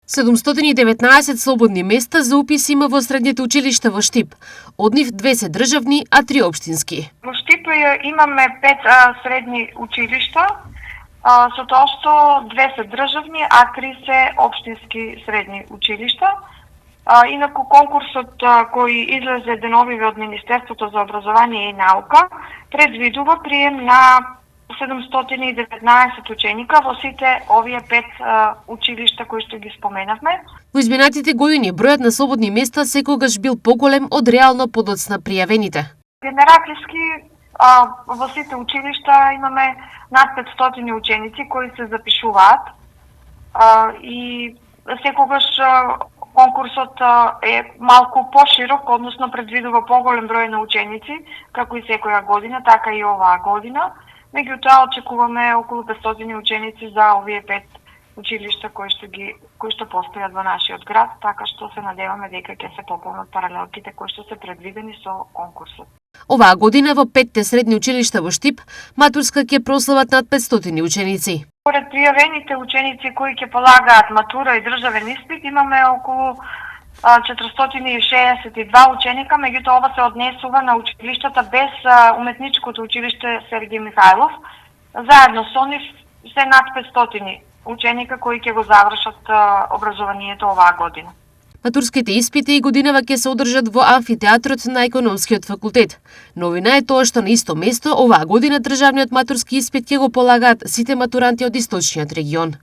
719 слободни места за упис има во средните училишта во Штип. Од нив 2 се државни, а 3 општински. Во Штип имаме 5 средни училишта, со тоа што 2 се државни, а 3 се општински средни училишта. Инаку конкурсот кој излезе деновиве од Министерството за образование и наука предвидува прием на 719 ученика во сите овие 5 училишта кои што ги споменавме. Во изминатите години бројот на слободни места секогаш бил поголем од реално подоцна пријавените. Генерацијски во сите училишта имаме над 500 ученици кои се запишуваат и секогаш конкурсот е малку поширок, односно предвидува поголем број на ученици, како и секоја година, така и оваа година. Меѓутоа очекуваме околу 500 ученици за овие 5 училишта кои што постојат во нашиот град, така што се надеваме дека ќе се пополнат паралелките кои што се предвидени со конкурсот. Оваа година во 5 средни училишта во Штип, матурска ќе прослават над 500 ученици. Поред пријавените ученици кои ќе полагаат матура и државен испит, имаме околу 462 ученика, меѓутоа ова се однесува на училиштата без уметничкото училиште Сергиј Михајлов. Заедно со нив се над 500 ученика кои ќе го завршат образованието оваа година. Матурските испити и годинава ќе се одржат во амфитеатрот на Економскиот факултет. Новина е тоа што на исто место оваа година државниот матурски испит ќе го полагаат сите матуранти од источниот регион.